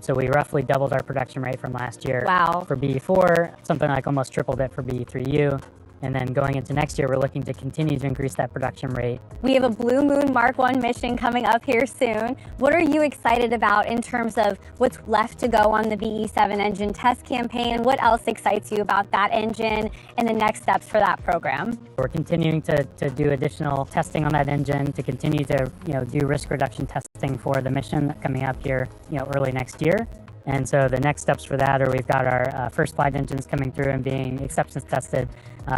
So we roughly doubled our production rate from last year. Wow. For BE4, something like almost tripled it for BE3U. And then going into next year, we're looking to continue to increase that production rate. We have a Blue Moon Mark 1 mission coming up here soon. What are you excited about in terms of what's left to go on the BE7 engine test campaign? What else excites you about that engine and the next steps for that program? We're continuing to do additional testing on that engine, to continue to do risk reduction testing for the mission coming up here early next year. And so the next steps for that are we've got our first flight engines coming through and being acceptance tested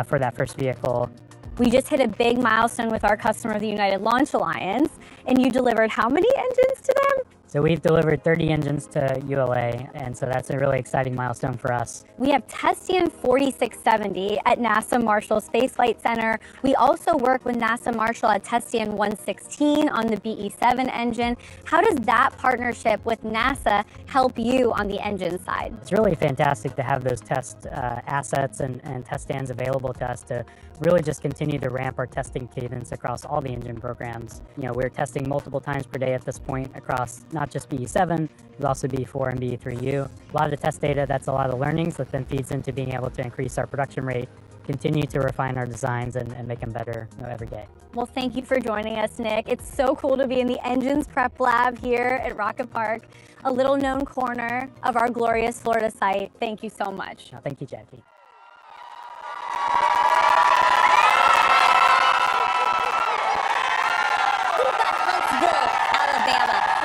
for that first vehicle. We just hit a big milestone with our customer, the United Launch Alliance, and you delivered how many engines to them? So we've delivered 30 engines to ULA, and so that's a really exciting milestone for us. We have Testian 4670 at NASA Marshall Space Flight Center. We also work with NASA Marshall at Testian 116 on the BE7 engine. How does that partnership with NASA help you on the engine side? It's really fantastic to have those test assets and test stands available to us to really just continue to ramp our testing cadence across all the engine programs. We're testing multiple times per day at this point across not just BE7, but also BE4 and BE3U. A lot of the test data, that's a lot of learnings that then feeds into being able to increase our production rate, continue to refine our designs and make them better every day. Well, thank you for joining us, Nick. It's so cool to be in the Engines Prep Lab here at Rocket Park, a little known corner of our glorious Florida site. Thank you so much. Thank you, Jackie.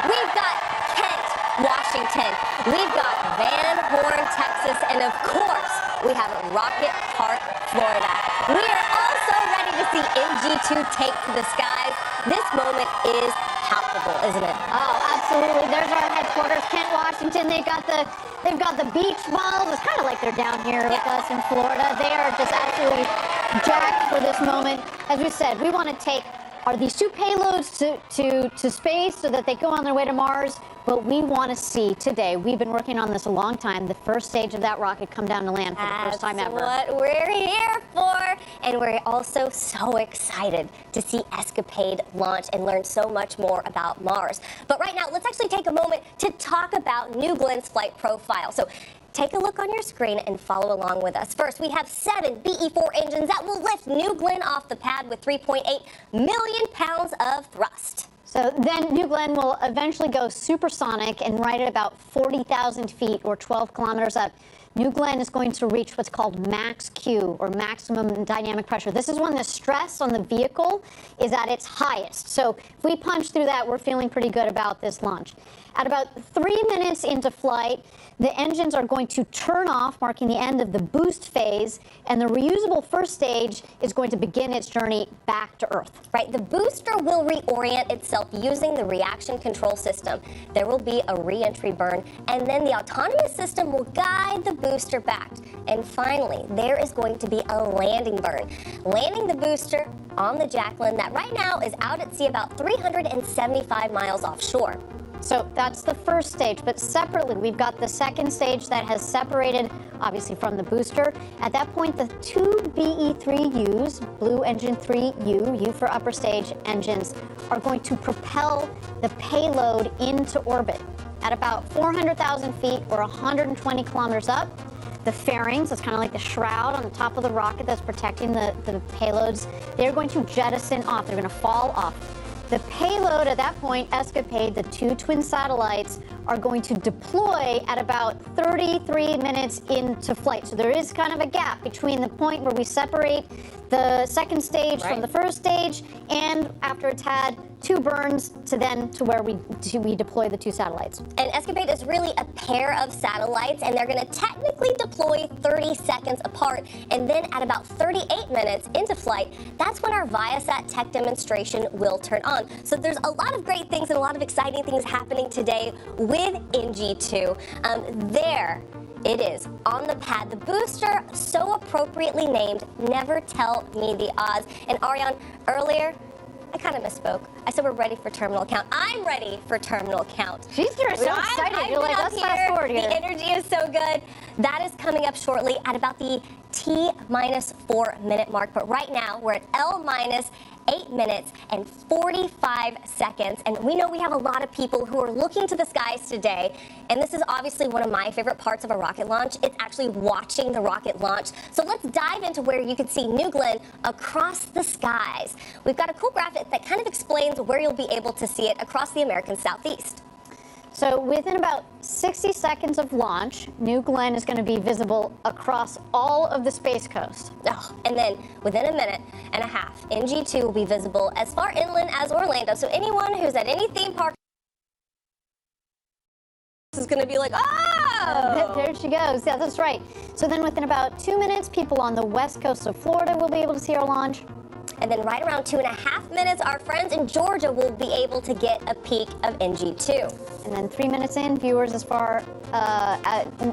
We've got Kent, Washington. We've got Van Horn, Texas, and of course, we have Rocket Park, Florida. We are also ready to see NG2 take to the skies. This moment is palpable, isn't it? Oh, absolutely. There's our headquarters, Kent, Washington. They've got the beach balls. It's kind of like they're down here with us in Florida. They are just absolutely jacked for this moment. As we said, we want to take these two payloads to space so that they go on their way to Mars. But we want to see today, we've been working on this a long time, the first stage of that rocket come down to land for the first time ever. That's what we're here for. And we're also so excited to see Escapade launch and learn so much more about Mars. But right now, let's actually take a moment to talk about New Glenn's flight profile. So take a look on your screen and follow along with us. First, we have 7 BE4 engines that will lift New Glenn off the pad with 3.8 million pounds of thrust. So then New Glenn will eventually go supersonic and right at about 40,000 feet or 12 kilometers up. New Glenn is going to reach what's called max Q, or maximum dynamic pressure. This is when the stress on the vehicle is at its highest. So if we punch through that, we're feeling pretty good about this launch. At about 3 minutes into flight, the engines are going to turn off, marking the end of the boost phase, and the reusable first stage is going to begin its journey back to Earth. Right, the booster will reorient itself using the reaction control system. There will be a re-entry burn, and then the autonomous system will guide the booster back. And finally, there is going to be a landing burn. Landing the booster on the Jacqueline that right now is out at sea about 375 miles offshore. So that's the first stage, but separately, we've got the second stage that has separated, obviously, from the booster. At that point, the 2 BE3Us, Blue Engine 3U, U for upper stage engines, are going to propel the payload into orbit. At about 400,000 feet or 120 kilometers up, the fairings, that's kind of like the shroud on the top of the rocket that's protecting the payloads, they're going to jettison off. They're going to fall off. The payload at that point, Escapade, the 2 twin satellites, are going to deploy at about 33 minutes into flight. So there is kind of a gap between the point where we separate the second stage from the first stage, and after it's had 2 burns to where we deploy the 2 satellites. And Escapade is really a pair of satellites, and they're going to technically deploy 30 seconds apart. And then at about 38 minutes into flight, that's when our Viasat tech demonstration will turn on. So there's a lot of great things and a lot of exciting things happening today with NG2. There it is on the pad, the booster so appropriately named Never Tell Me the Odds. And Ariane, earlier I kind of misspoke. I said we're ready for terminal count. I'm ready for terminal count. You're so excited. You're like, let's fast forward here. The energy is so good. That is coming up shortly at about the T-4 minute mark, but right now we're at L-8 minutes and 45 seconds. And we know we have a lot of people who are looking to the skies today, and this is obviously one of my favorite parts of a rocket launch. It's actually watching the rocket launch. So let's dive into where you can see New Glenn across the skies. We've got a cool graphic that kind of explains where you'll be able to see it across the American Southeast. So within about 60 seconds of launch, New Glenn is going to be visible across all of the Space Coast. Oh, and then within a minute and a half, NG2 will be visible as far inland as Orlando. So anyone who's at any theme park is going to be like, oh! There she goes. Yeah, that's right. So then within about 2 minutes, people on the west coast of Florida will be able to see our launch. And then right around 2.5 minutes, our friends in Georgia will be able to get a peek of NG2. And then 3 minutes in, viewers as far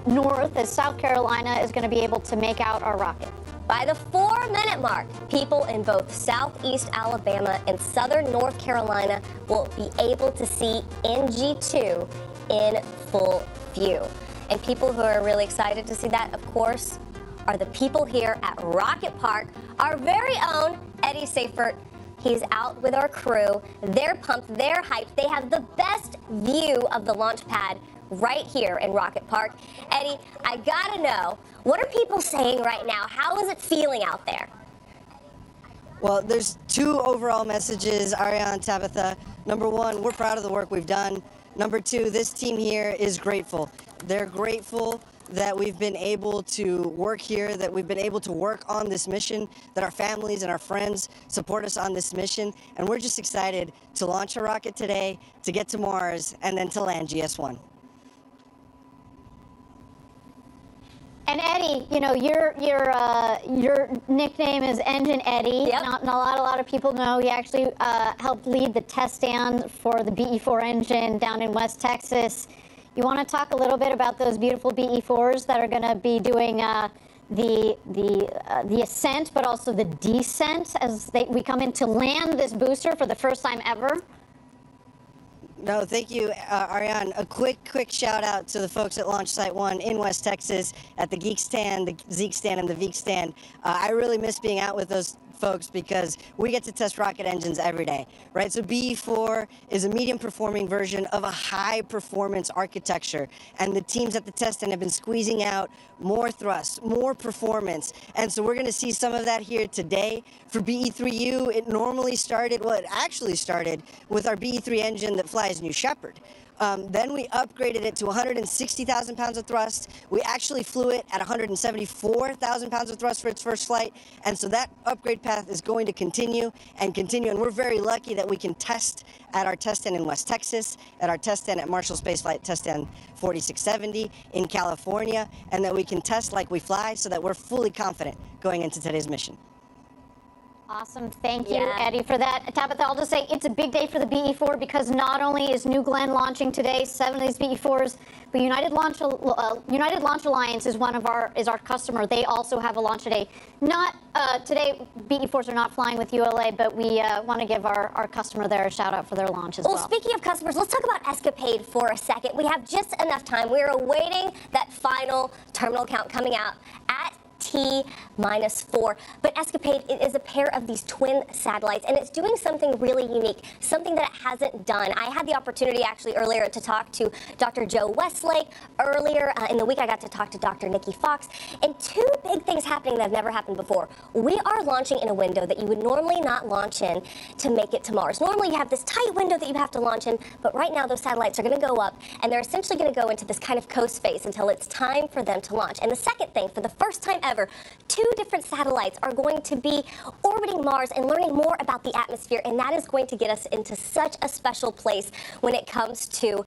north as South Carolina is going to be able to make out our rocket. By the 4-minute mark, people in both southeast Alabama and southern North Carolina will be able to see NG2 in full view. And people who are really excited to see that, of course, are the people here at Rocket Park. Our very own Eddie Seifert. He's out with our crew. They're pumped, they're hyped. They have the best view of the launch pad right here in Rocket Park. Eddie, I gotta know, what are people saying right now? How is it feeling out there? Well, there's two overall messages, Ariane, Tabitha. Number one, we're proud of the work we've done. Number two, this team here is grateful. They're grateful that we've been able to work here, that we've been able to work on this mission, that our families and our friends support us on this mission. And we're just excited to launch a rocket today, to get to Mars, and then to land GS1. And Eddie, you know, your nickname is Engine Eddie. Yep. Not a lot of people know he actually helped lead the test stand for the BE4 engine down in West Texas. You want to talk a little bit about those beautiful BE4s that are going to be doing the ascent, but also the descent as we come in to land this booster for the first time ever? No, thank you, Ariane. A quick shout out to the folks at Launch Site 1 in West Texas at the Geek Stand, the Zeke Stand, and the Veek Stand. I really miss being out with those folks because we get to test rocket engines every day, right? So BE4 is a medium performing version of a high performance architecture, and the teams at the test stand have been squeezing out more thrust, more performance, and so we're going to see some of that here today. For BE3U, it normally started, well, it actually started with our BE3 engine that flies New Shepard. Then we upgraded it to 160,000 pounds of thrust. We actually flew it at 174,000 pounds of thrust for its first flight. And so that upgrade path is going to continue. And we're very lucky that we can test at our test stand in West Texas, at our test stand at Marshall Space Flight Test Stand 4670 in California, and that we can test like we fly so that we're fully confident going into today's mission. Awesome. Thank you, Eddie, for that. Tabitha, I'll just say it's a big day for the BE4 because not only is New Glenn launching today, 7 of these BE4s, but United Launch Alliance is our customer. They also have a launch today. Not today, BE4s are not flying with ULA, but we want to give our customer there a shout out for their launch as well. Well, speaking of customers, let's talk about Escapade for a second. We have just enough time. We're awaiting that final terminal count coming out at T-4. But Escapade is a pair of these twin satellites, and it's doing something really unique, something that it hasn't done. I had the opportunity actually earlier to talk to Dr. Joe Westlake. Earlier in the week, I got to talk to Dr. Nikki Fox, and two big things happening that have never happened before. We are launching in a window that you would normally not launch in to make it to Mars. Normally, you have this tight window that you have to launch in, but right now, those satellites are going to go up, and they're essentially going to go into this kind of coast space until it's time for them to launch. And the second thing, for the first time ever, 2 different satellites are going to be orbiting Mars and learning more about the atmosphere, and that is going to get us into such a special place when it comes to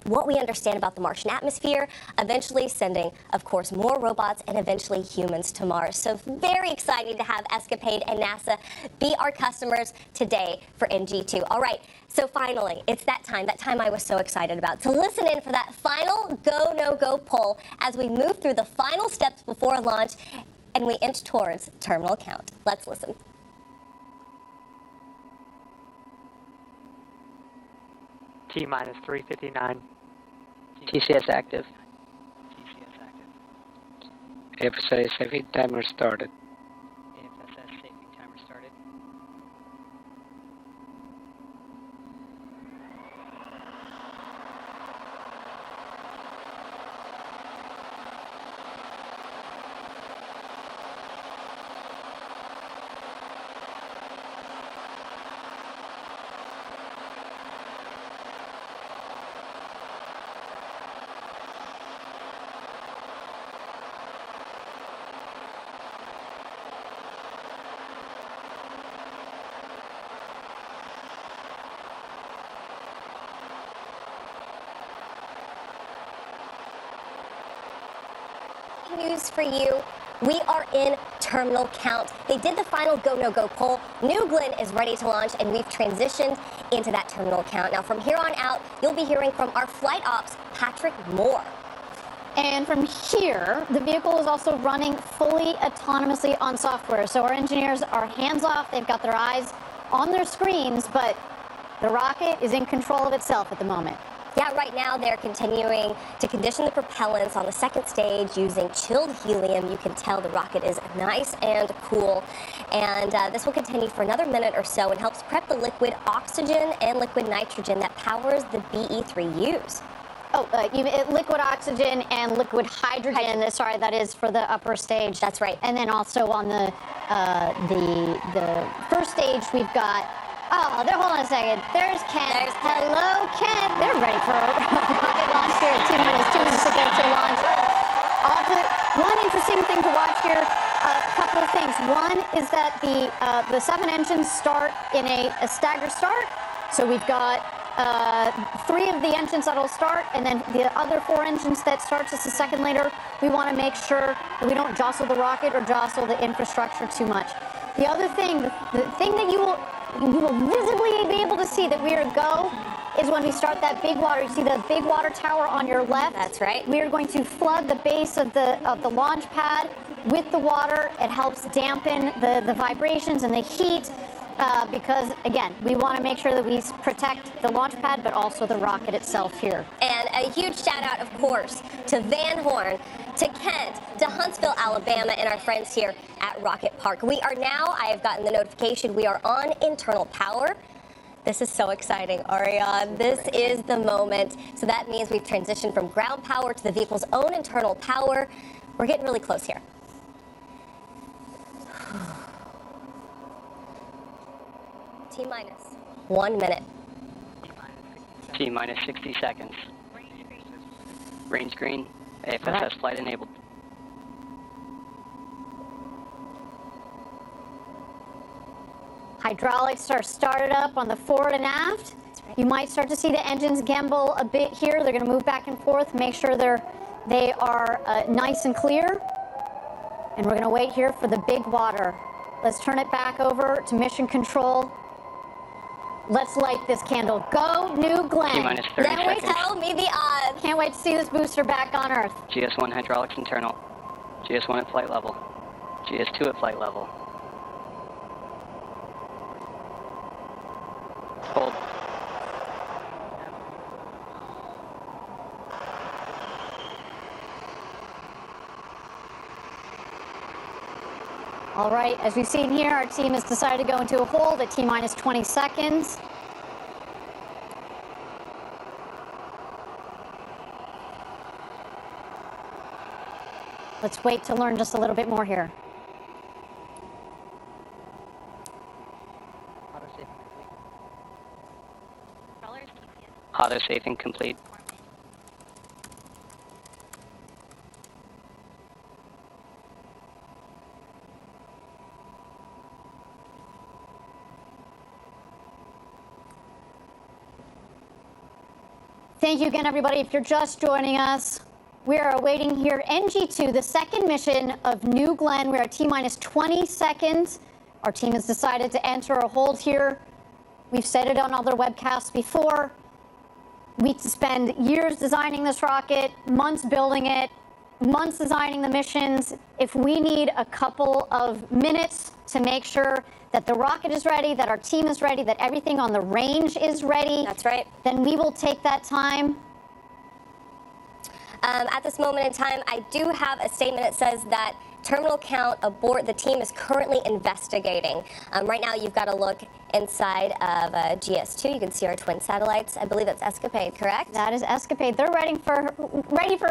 what we understand about the Martian atmosphere, eventually sending, of course, more robots and eventually humans to Mars. So very exciting to have Escapade and NASA be our customers today for NG2. All right, so finally, it's that time I was so excited about, to listen in for that final go, no-go poll as we move through the final steps before launch and we inch towards terminal count. Let's listen. T-minus 359. TCS active. FSA safety timer started. AFSS safety timer started. News for you. We are in terminal count. They did the final go, no go poll. New Glenn is ready to launch, and we've transitioned into that terminal count. Now, from here on out, you'll be hearing from our flight ops, Patrick Moore. And from here, the vehicle is also running fully autonomously on software. So our engineers are hands off. They've got their eyes on their screens, but the rocket is in control of itself at the moment. Yeah, right now they're continuing to condition the propellants on the second stage using chilled helium. You can tell the rocket is nice and cool. And this will continue for another minute or so and helps prep the liquid oxygen and liquid nitrogen that powers the BE-3Us. Oh, you mean liquid oxygen and liquid hydrogen. Sorry, that is for the upper stage. That's right. And then also on the first stage, we've got. Oh, hold on a second. There's Ken. Hello, Ken. They're ready for a rocket launch here at 2 minutes. 2 minutes to go to launch. One interesting thing to watch here, a couple of things. One is that the 7 engines start in a staggered start. So we've got 3 of the engines that'll start, and then the other 4 engines that start just a second later. We want to make sure that we don't jostle the rocket or jostle the infrastructure too much. The other thing, the thing that you will visibly be able to see that we are go is when we start that big water. You see the big water tower on your left? That's right. We are going to flood the base of the launch pad with the water. It helps dampen the vibrations and the heat because, again, we want to make sure that we protect the launch pad, but also the rocket itself here. And a huge shout out, of course, to Van Horn, to Kent, to Huntsville, Alabama, and our friends here at Rocket Park. We are now, I have gotten the notification, we are on internal power. This is so exciting, Ariane. This is the moment. So that means we've transitioned from ground power to the vehicle's own internal power. We're getting really close here. T-minus 1 minute. T-minus 60 seconds. Range green. AFSS flight enabled. Hydraulics are started up on the forward and aft. You might start to see the engines gimbal a bit here. They're going to move back and forth. Make sure they are nice and clear. And we're going to wait here for the big water. Let's turn it back over to mission control. Let's light this candle. Go, New Glenn. T-minus 30 Then we seconds. tell me the odds. Can't wait to see this booster back on Earth. GS1 hydraulics internal. GS1 at flight level. GS2 at flight level. Hold. All right, as we've seen here, our team has decided to go into a hold at T-minus 20 seconds. Let's wait to learn just a little bit more here. Auto safe and complete. Thank you again, everybody. If you're just joining us, we are awaiting here NG2, the second mission of New Glenn. We're at T-minus 20 seconds. Our team has decided to enter a hold here. We've said it on other webcasts before. We spend years designing this rocket, months building it, months designing the missions. If we need a couple of minutes to make sure that the rocket is ready, that our team is ready, that everything on the range is ready, That's right. then we will take that time. At this moment in time, I do have a statement that says that terminal count abort, the team is currently investigating. Right now, you've got to look inside of GS2. You can see our twin satellites. I believe that's Escapade, correct? That is Escapade. They're ready for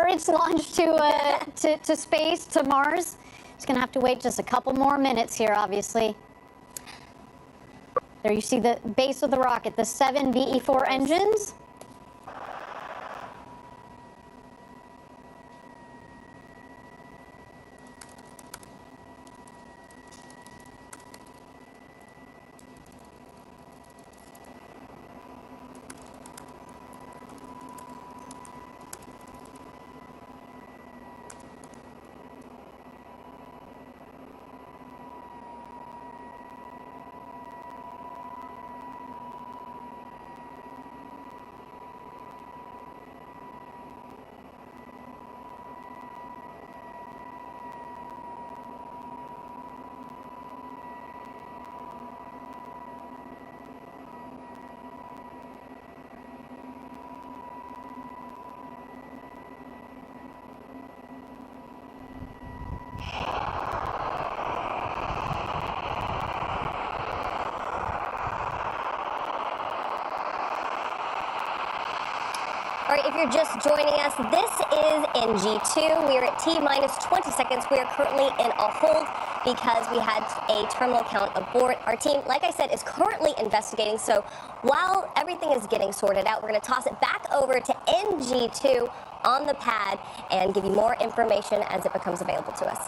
its launch to space, to Mars. It's going to have to wait just a couple more minutes here, obviously. There you see the base of the rocket, the 7 VE4 engines. All right, if you're just joining us, this is NG2. We are at T-minus 20 seconds. We are currently in a hold because we had a terminal count abort. Our team, like I said, is currently investigating. So while everything is getting sorted out, we're going to toss it back over to NG2 on the pad and give you more information as it becomes available to us.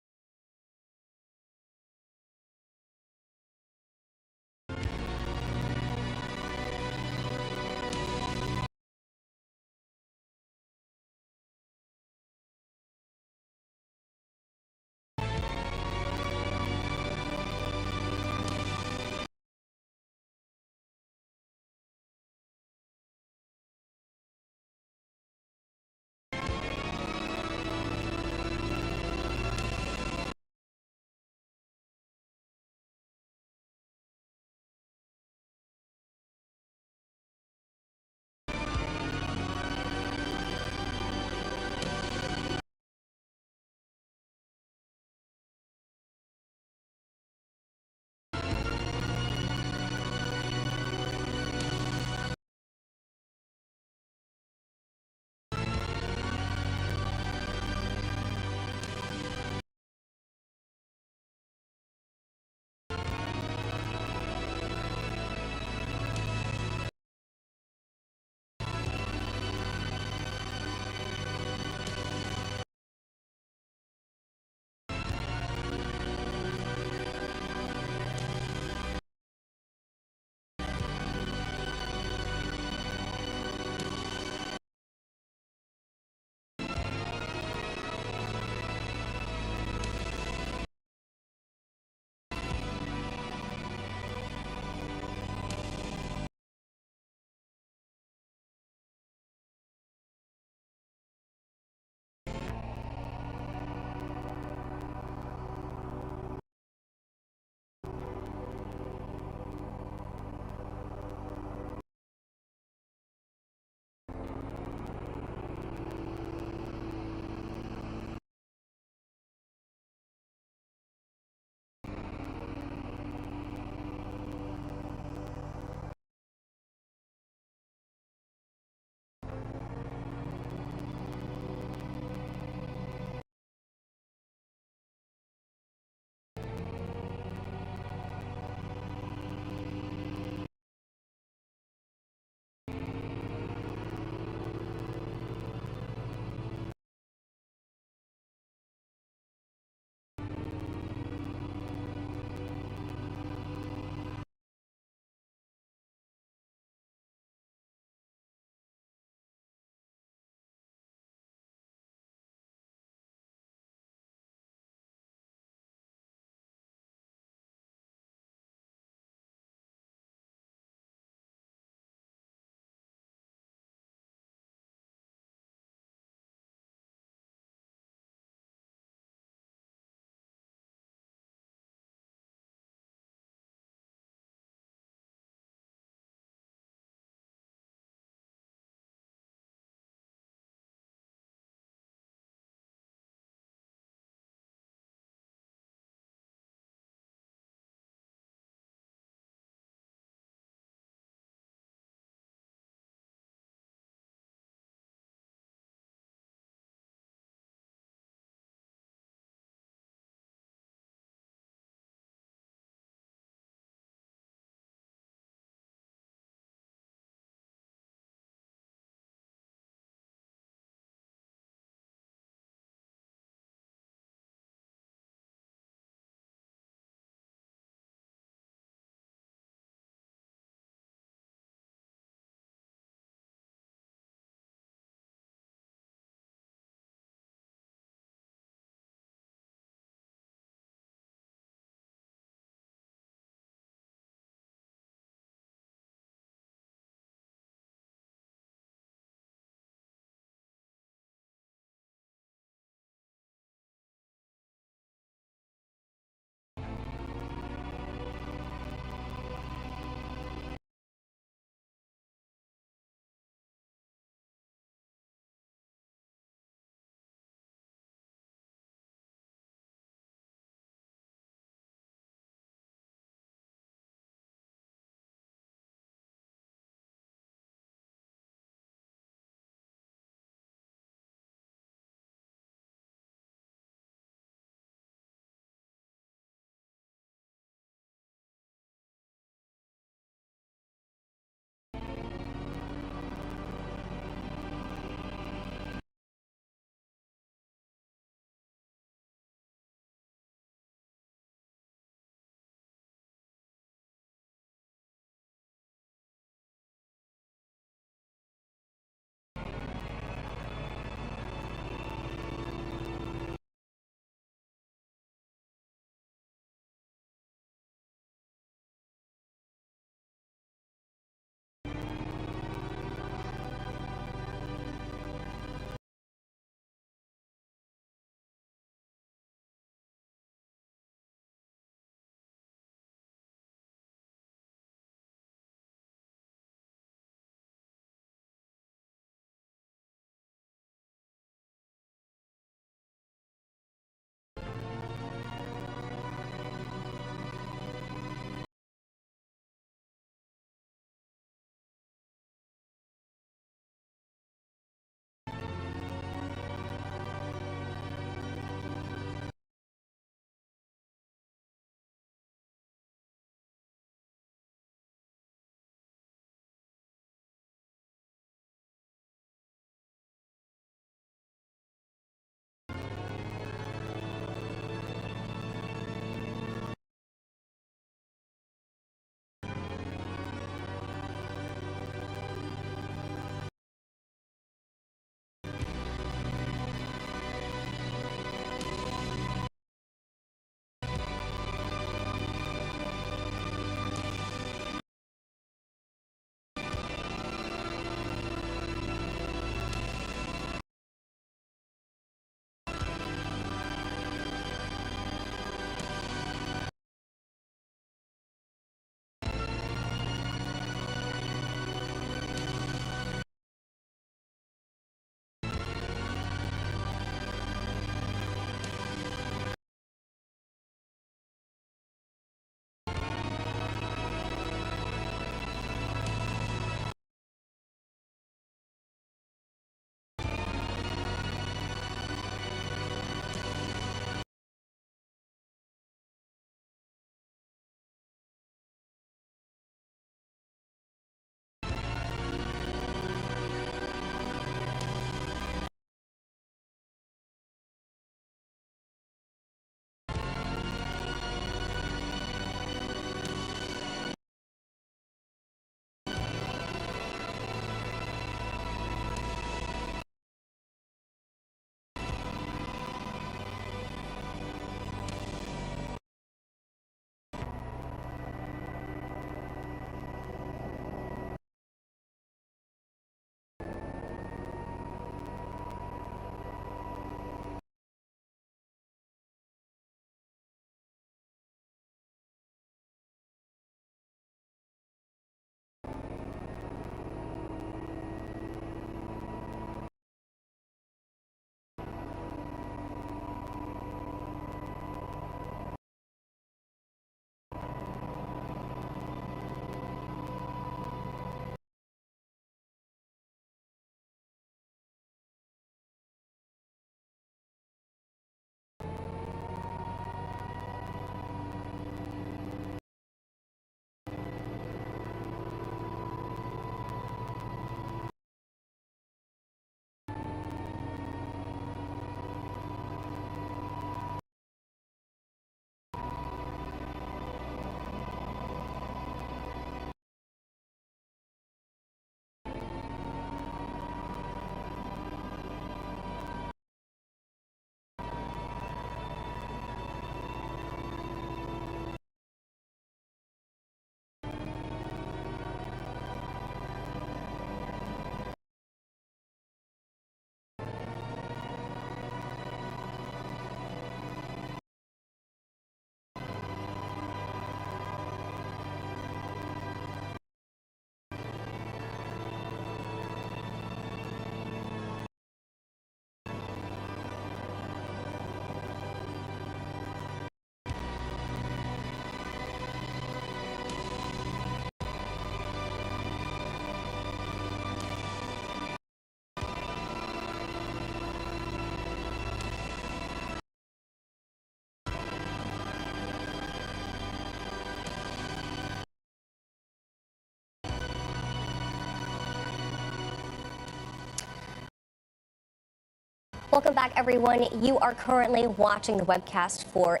Welcome back, everyone. You are currently watching the webcast for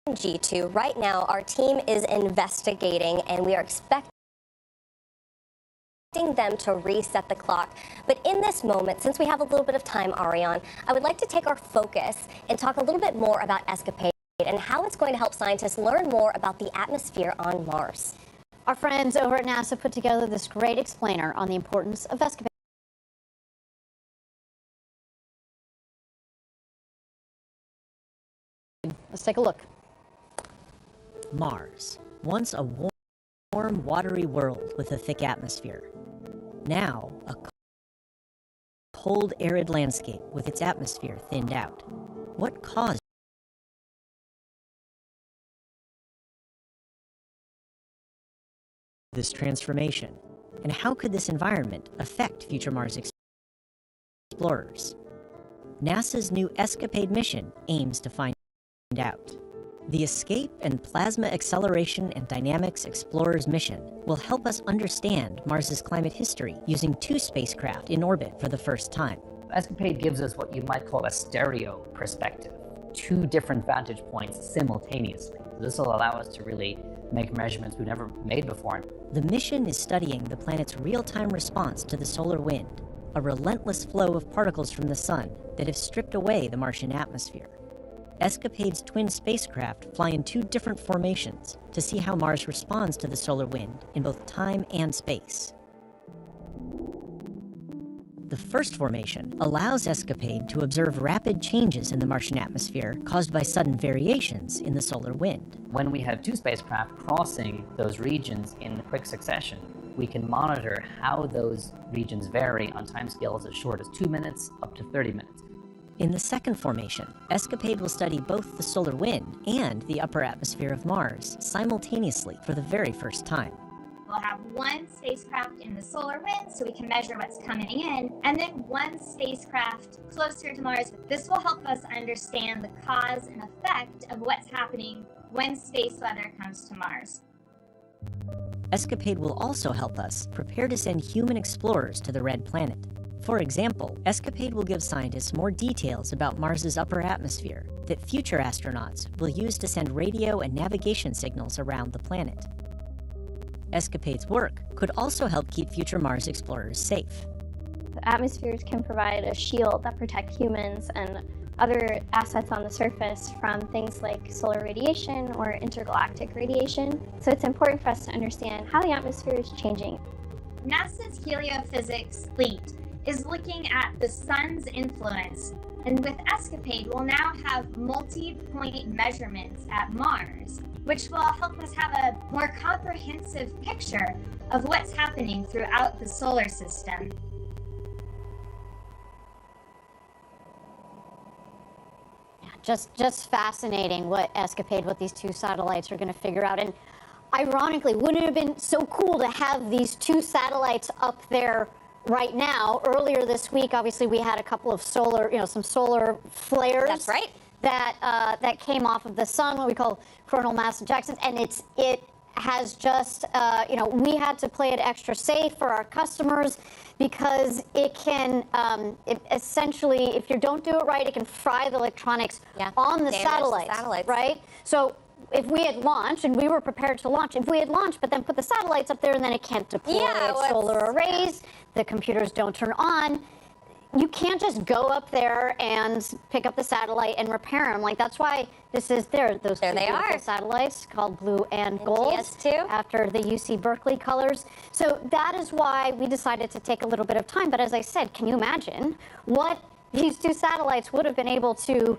NG2. Right now, our team is investigating, and we are expecting them to reset the clock. But in this moment, since we have a little bit of time, Ariane, I would like to take our focus and talk a little bit more about ESCAPADE and how it's going to help scientists learn more about the atmosphere on Mars. Our friends over at NASA put together this great explainer on the importance of ESCAPADE. Let's take a look. Mars, once a warm, watery world with a thick atmosphere. Now, a cold, arid landscape with its atmosphere thinned out. What caused this transformation? And how could this environment affect future Mars explorers? NASA's new ESCAPADE mission aims to find out. The Escape and Plasma Acceleration and Dynamics Explorers mission will help us understand Mars's climate history using 2 spacecraft in orbit for the first time. ESCAPADE gives us what you might call a stereo perspective, 2 different vantage points simultaneously. This will allow us to really make measurements we've never made before. The mission is studying the planet's real-time response to the solar wind, a relentless flow of particles from the sun that have stripped away the Martian atmosphere. ESCAPADE's twin spacecraft fly in 2 different formations to see how Mars responds to the solar wind in both time and space. The first formation allows ESCAPADE to observe rapid changes in the Martian atmosphere caused by sudden variations in the solar wind. When we have 2 spacecraft crossing those regions in quick succession, we can monitor how those regions vary on timescales as short as 2 minutes up to 30 minutes. In the second formation, ESCAPADE will study both the solar wind and the upper atmosphere of Mars simultaneously for the very first time. We'll have 1 spacecraft in the solar wind so we can measure what's coming in, and then 1 spacecraft closer to Mars. This will help us understand the cause and effect of what's happening when space weather comes to Mars. ESCAPADE will also help us prepare to send human explorers to the Red Planet. For example, ESCAPADE will give scientists more details about Mars's upper atmosphere that future astronauts will use to send radio and navigation signals around the planet. ESCAPADE's work could also help keep future Mars explorers safe. The atmospheres can provide a shield that protect humans and other assets on the surface from things like solar radiation or intergalactic radiation. So it's important for us to understand how the atmosphere is changing. NASA's heliophysics fleet is looking at the sun's influence, and with ESCAPADE we'll now have multi-point measurements at Mars, which will help us have a more comprehensive picture of what's happening throughout the solar system. Just fascinating what ESCAPADE, what these 2 satellites are going to figure out. And ironically, wouldn't it have been so cool to have these 2 satellites up there right now? Earlier this week, obviously, we had a couple of solar, some solar flares. That's right. That came off of the sun, what we call coronal mass ejections, and it has just, we had to play it extra safe for our customers because it can, essentially, if you don't do it right, it can fry the electronics on the satellites, right? So if we had launched, and we were prepared to launch, if we had launched but then put the satellites up there and then it can't deploy solar arrays, the computers don't turn on, you can't just go up there and pick up the satellite and repair them. Like, that's why this is those 2 beautiful satellites called Blue and Gold, after the UC Berkeley colors. So that is why we decided to take a little bit of time. But as I said, can you imagine what these 2 satellites would have been able to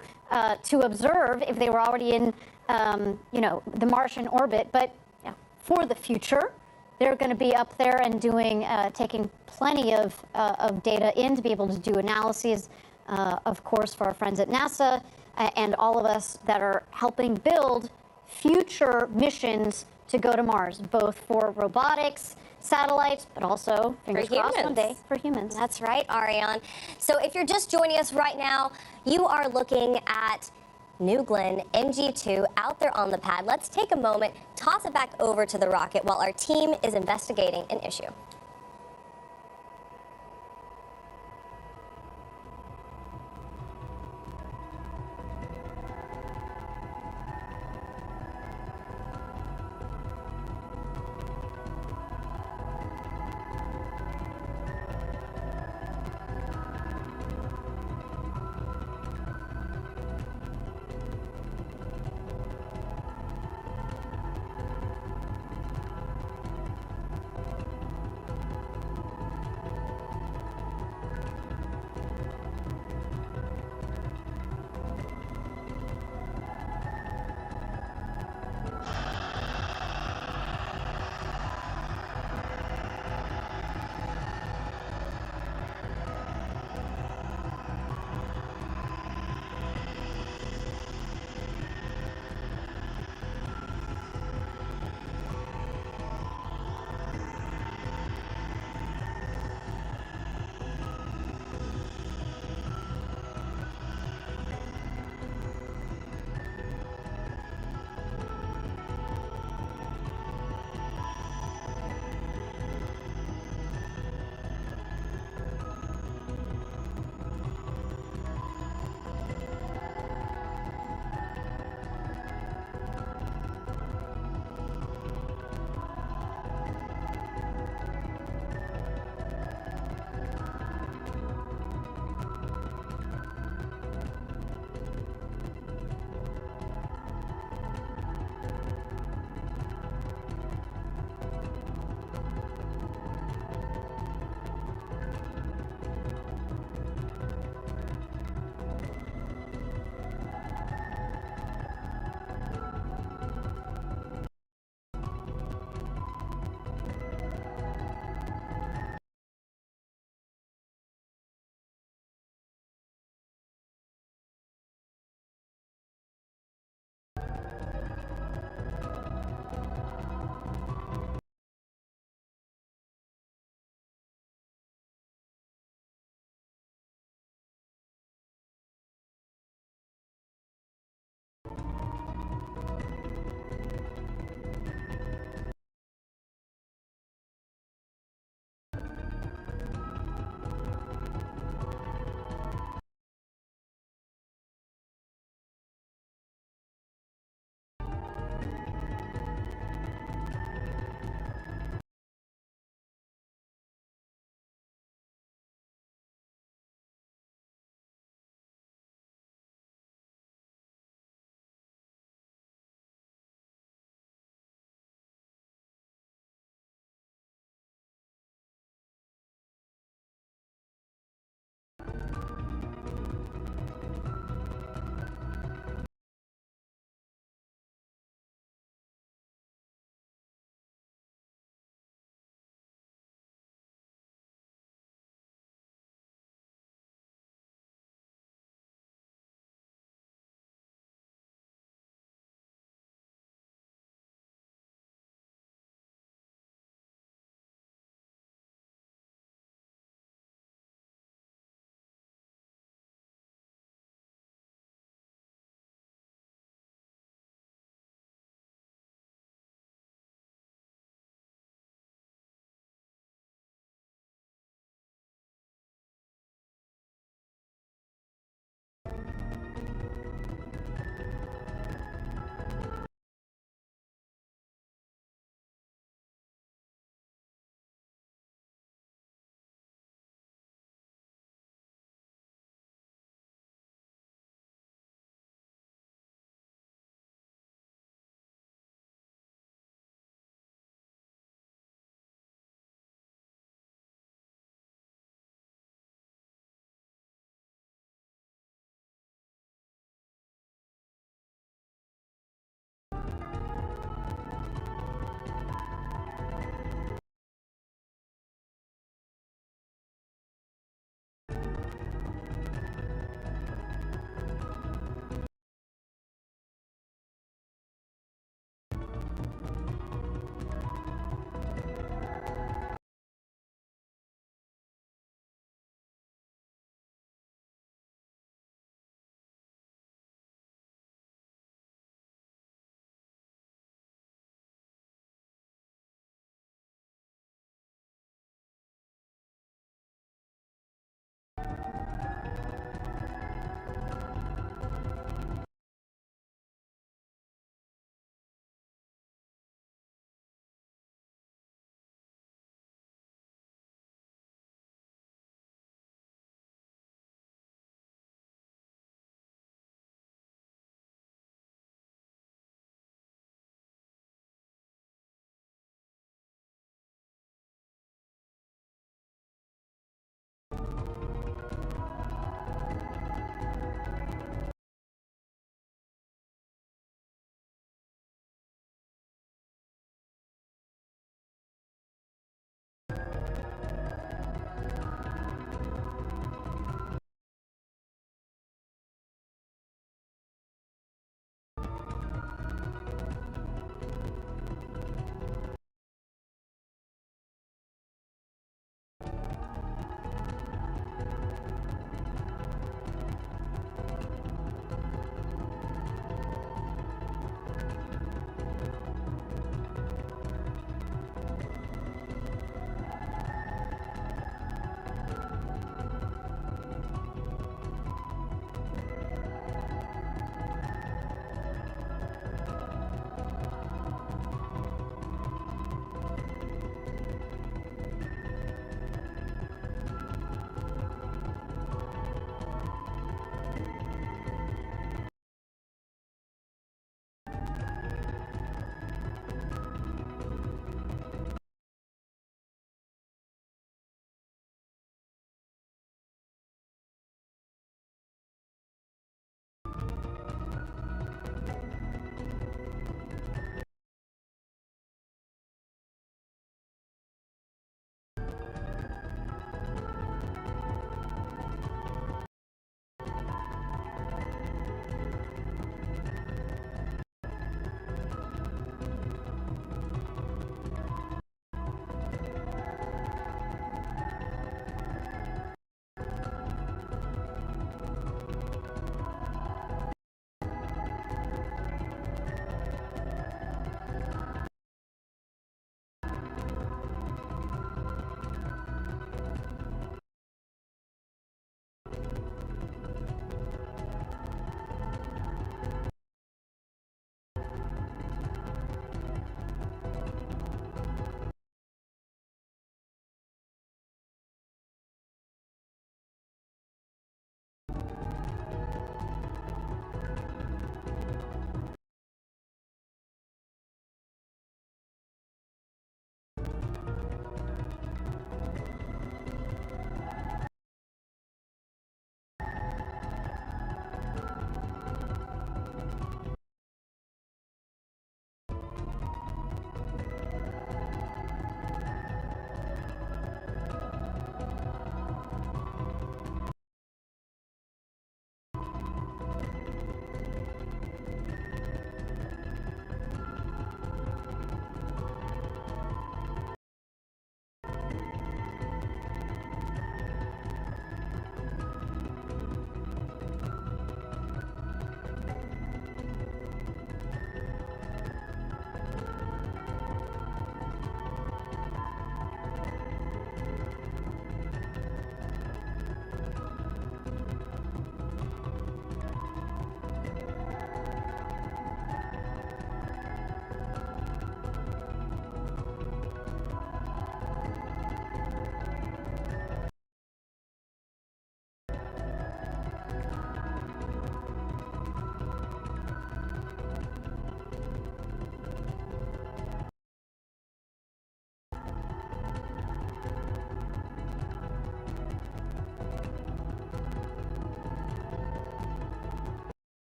observe if they were already in, the Martian orbit? But for the future, they're going to be up there and doing, taking plenty of data in to be able to do analyses, of course, for our friends at NASA and all of us that are helping build future missions to go to Mars, both for robotics, satellites, but also, fingers crossed, one day for humans. That's right, Ariane. So if you're just joining us right now, you are looking at New Glenn NG2 out there on the pad. Let's take a moment, toss it back over to the rocket while our team is investigating an issue.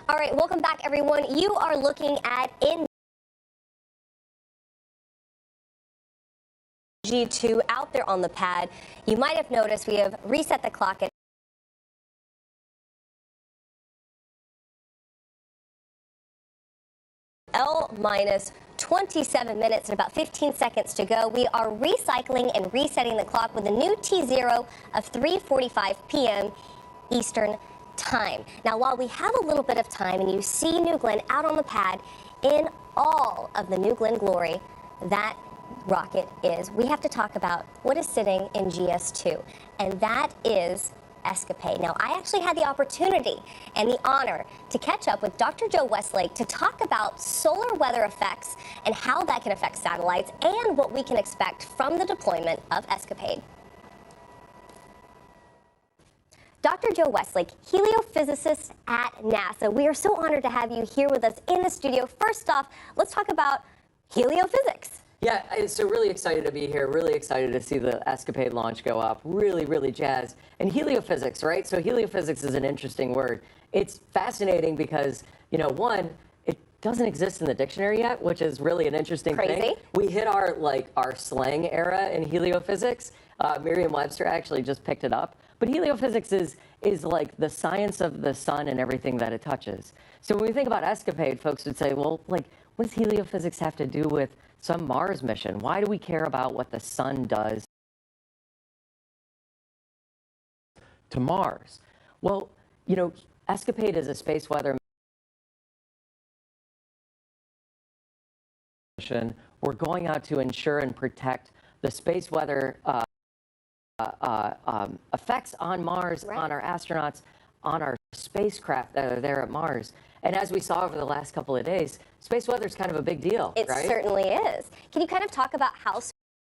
All right, welcome back, everyone. You are looking at G2 out there on the pad. You might have noticed we have reset the clock at L minus 27 minutes and about 15 seconds to go. We are recycling and resetting the clock with a new T0 of 3:45 p.m. Eastern Time. Now, while we have a little bit of time and you see New Glenn out on the pad in all of the New Glenn glory that rocket is, we have to talk about what is sitting in GS2, and that is Escapade. Now, I actually had the opportunity and the honor to catch up with Dr. Joe Westlake to talk about solar weather effects and how that can affect satellites and what we can expect from the deployment of Escapade. Dr. Joe Westlake, heliophysicist at NASA. We are so honored to have you here with us in the studio. First off, let's talk about heliophysics. Yeah, so really excited to be here, really excited to see the Escapade launch go up, really jazzed. And heliophysics, right? So heliophysics is an interesting word. It's fascinating because, you know, one, it doesn't exist in the dictionary yet, which is really an interesting thing. We hit our slang era in heliophysics. Merriam-Webster actually just picked it up. But heliophysics is like the science of the sun and everything that it touches. So when we think about Escapade, folks would say, well, like, what does heliophysics have to do with some Mars mission? Why do we care about what the sun does to Mars? Well, you know, Escapade is a space weather mission. We're going out to ensure and protect the space weather effects on Mars, on our astronauts, on our spacecraft that are there at Mars. And as we saw over the last couple of days, space weather is kind of a big deal, It right? certainly is. Can you kind of talk about how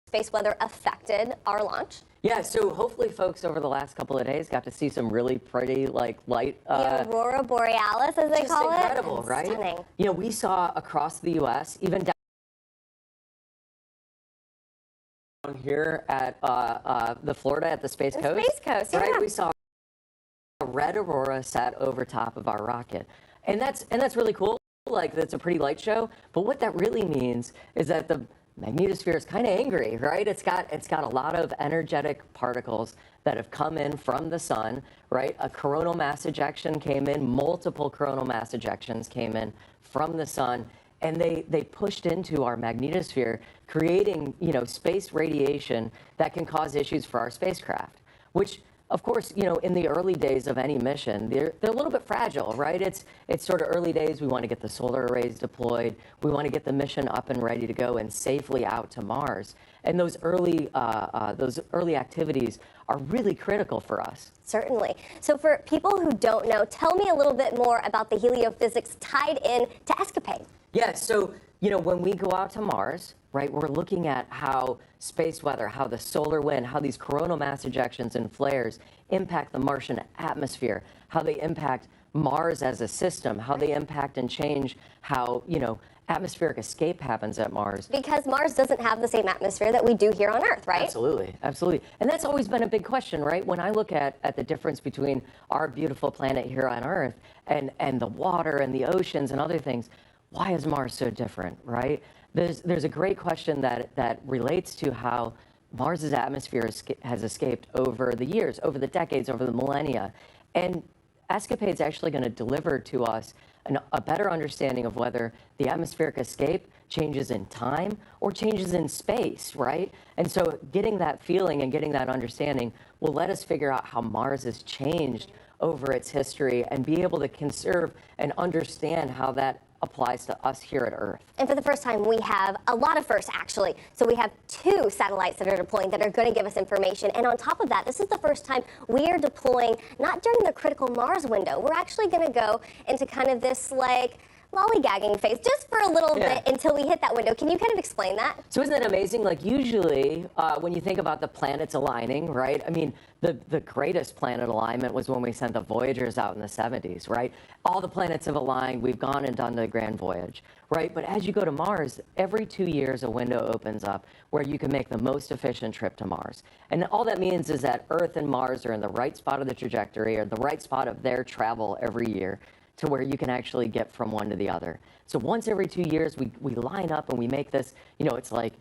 space weather affected our launch? Yeah, so hopefully folks over the last couple of days got to see some really pretty, like, light. The Aurora Borealis, as they call it. Just incredible, right? Stunning. You know, we saw across the U.S., even down here at the Florida at the Space Coast. Space Coast, right? yeah. We saw a red aurora sat over top of our rocket. And that's really cool. Like, that's a pretty light show. But what that really means is that the magnetosphere is kind of angry, right? It's got a lot of energetic particles that have come in from the sun, right? A coronal mass ejection came in, multiple coronal mass ejections came in from the sun, and they pushed into our magnetosphere, creating, you know, space radiation that can cause issues for our spacecraft, which, of course, you know, in the early days of any mission, they're a little bit fragile, right? It's sort of early days. We want to get the solar arrays deployed. We want to get the mission up and ready to go and safely out to Mars. And those early activities are really critical for us. Certainly. So for people who don't know, tell me a little bit more about the heliophysics tied in to Escapade. Yeah, so, you know, when we go out to Mars, right, we're looking at how space weather, how the solar wind, how these coronal mass ejections and flares impact the Martian atmosphere, how they impact Mars as a system, how they impact and change how, you know, atmospheric escape happens at Mars. Because Mars doesn't have the same atmosphere that we do here on Earth, right? Absolutely, absolutely. And that's always been a big question, right? When I look at the difference between our beautiful planet here on Earth and the water and the oceans and other things, why is Mars so different, right? There's a great question that relates to how Mars's atmosphere has escaped over the years, over the decades, over the millennia. And Escapade's actually going to deliver to us a better understanding of whether the atmospheric escape changes in time or changes in space, right? And so getting that feeling and getting that understanding will let us figure out how Mars has changed over its history and be able to conserve and understand how that applies to us here at Earth. And for the first time, we have a lot of firsts, actually. So we have 2 satellites that are deploying that are going to give us information. And on top of that, this is the first time we are deploying not during the critical Mars window. We're actually going to go into kind of this, like, lollygagging phase just for a little bit until we hit that window. Can you kind of explain that? So isn't that amazing? Like, usually when you think about the planets aligning, right? I mean, the greatest planet alignment was when we sent the Voyagers out in the 70s, right? All the planets have aligned. We've gone and done the grand voyage, right? But as you go to Mars, every 2 years a window opens up where you can make the most efficient trip to Mars. And all that means is that Earth and Mars are in the right spot of the trajectory or the right spot of their travel every year. to where you can actually get from one to the other. So once every 2 years, we line up and we make this, it's like,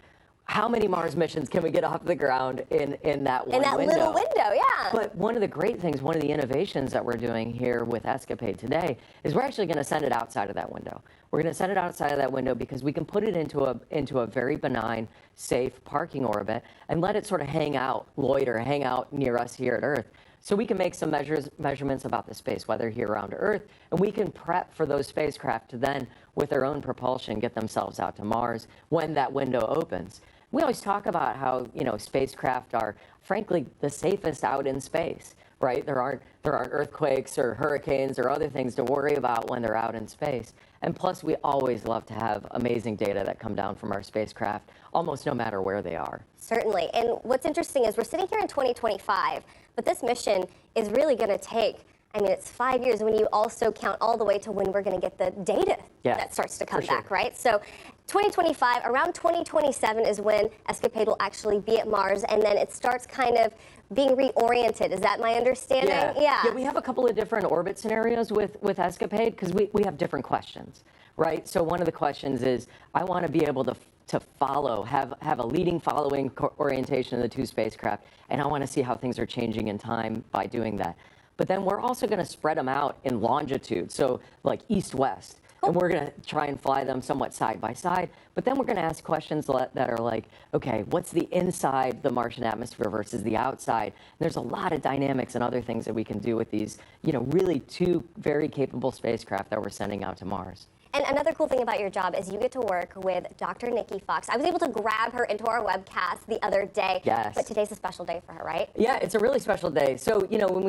how many Mars missions can we get off the ground in that one window? In that little window, yeah. But one of the great things, one of the innovations that we're doing here with Escapade today is we're actually going to send it outside of that window. We're going to send it outside of that window because we can put it into a very benign, safe parking orbit and let it sort of hang out, loiter, hang out near us here at Earth. So we can make some measurements about the space weather here around Earth, and we can prep for those spacecraft to then, with their own propulsion, get themselves out to Mars when that window opens. We always talk about how, spacecraft are, frankly, the safest out in space, right? There aren't earthquakes or hurricanes or other things to worry about when they're out in space. And plus, we always love to have amazing data that come down from our spacecraft, almost no matter where they are. Certainly. And what's interesting is we're sitting here in 2025, but this mission is really going to take, it's 5 years when you also count all the way to when we're going to get the data that starts to come back, right? So 2025, around 2027 is when Escapade will actually be at Mars, and then it starts kind of being reoriented. Is that my understanding? Yeah, we have a couple of different orbit scenarios with Escapade because we have different questions, right? So one of the questions is, I want to be able to follow, have a leading following orientation of the two spacecraft, and I want to see how things are changing in time by doing that. But then we're also going to spread them out in longitude, so like east-west. And we're going to try and fly them somewhat side by side. But then we're going to ask questions that are like, okay, what's the inside the Martian atmosphere versus the outside? And there's a lot of dynamics and other things that we can do with these, really two very capable spacecraft that we're sending out to Mars. And another cool thing about your job is you get to work with Dr. Nikki Fox. I was able to grab her into our webcast the other day. Yes. But today's a special day for her, right? Yeah, it's a really special day. So, when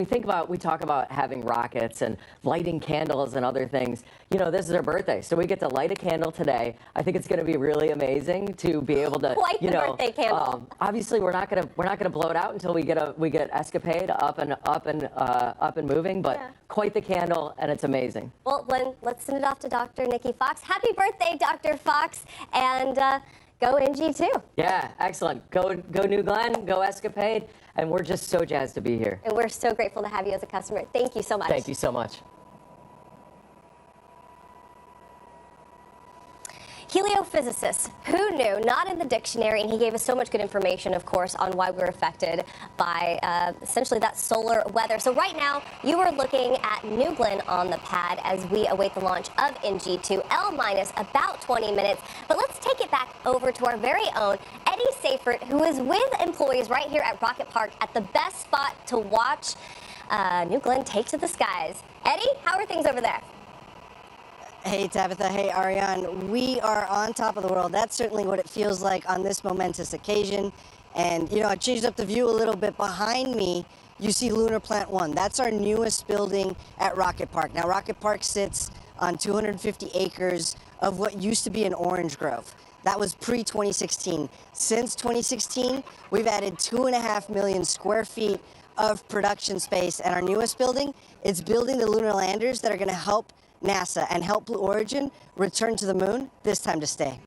we talk about having rockets and lighting candles and other things, this is her birthday. So we get to light a candle today. I think it's going to be really amazing to be able to, Quite the birthday candle. Obviously, we're not going to blow it out until we get Escapade up and moving, but quite the candle, and it's amazing. Well, Glenn, let's send it off to Dr. Nikki Fox. Happy birthday, Dr. Fox, and go NG2. Yeah, excellent. Go New Glenn, go Escapade, and we're just so jazzed to be here. And we're so grateful to have you as a customer. Thank you so much. Thank you so much. Heliophysicist, who knew? Not in the dictionary, and he gave us so much good information, of course, on why we're affected by essentially that solar weather. So right now, you are looking at New Glenn on the pad as we await the launch of NG2, minus about 20 minutes. But let's take it back over to our very own Eddie Seyfert, who is with employees right here at Rocket Park at the best spot to watch New Glenn take to the skies. Eddie, how are things over there? Hey, Tabitha. Hey, Ariane. We are on top of the world. That's certainly what it feels like on this momentous occasion. And, I changed up the view a little bit. Behind me, you see Lunar Plant 1. That's our newest building at Rocket Park. Now, Rocket Park sits on 250 acres of what used to be an orange grove. That was pre-2016. Since 2016, we've added 2.5 million square feet of production space. And our newest building, it's building the lunar landers that are going to help NASA and help Blue Origin return to the moon, this time to stay.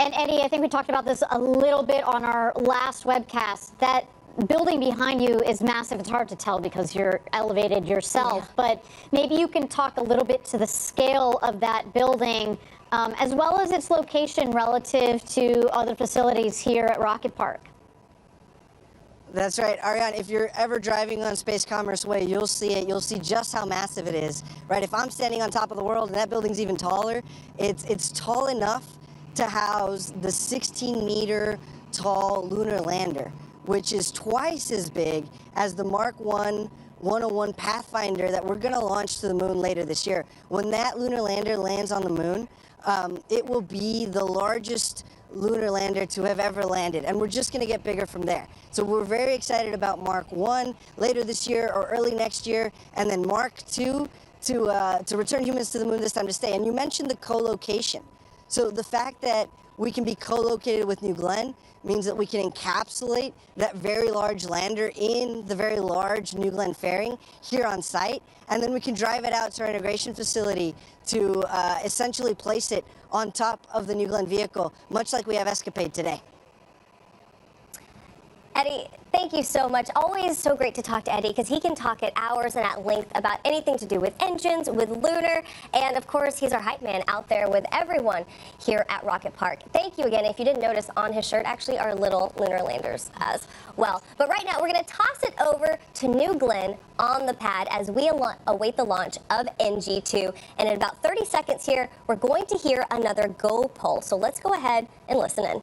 And Eddie, I think we talked about this a little bit on our last webcast. That building behind you is massive. It's hard to tell because you're elevated yourself, but maybe you can talk a little bit to the scale of that building, as well as its location relative to other facilities here at Rocket Park. That's right, Ariane. If you're ever driving on Space Commerce Way, you'll see it. You'll see just how massive it is, right? If I'm standing on top of the world and that building's even taller, it's tall enough to house the 16-meter tall lunar lander, which is twice as big as the Mark 101 Pathfinder that we're going to launch to the moon later this year. When that lunar lander lands on the moon, it will be the largest lunar lander to have ever landed, and we're just going to get bigger from there. So we're very excited about Mark 1 later this year or early next year, and then Mark 2 to return humans to the moon, this time to stay. And you mentioned the co-location. So the fact that we can be co-located with New Glenn means that we can encapsulate that very large lander in the very large New Glenn fairing here on site, and then we can drive it out to our integration facility to essentially place it on top of the New Glenn vehicle, much like we have Escapade today. Eddie, thank you so much. Always so great to talk to Eddie because he can talk at hours and at length about anything to do with engines, with lunar, and of course, he's our hype man out there with everyone here at Rocket Park. Thank you again. If you didn't notice, on his shirt actually are little lunar landers as well. But right now, we're going to toss it over to New Glenn on the pad as we await the launch of NG2. And in about 30 seconds here, we're going to hear another go pulse. So let's go ahead and listen in.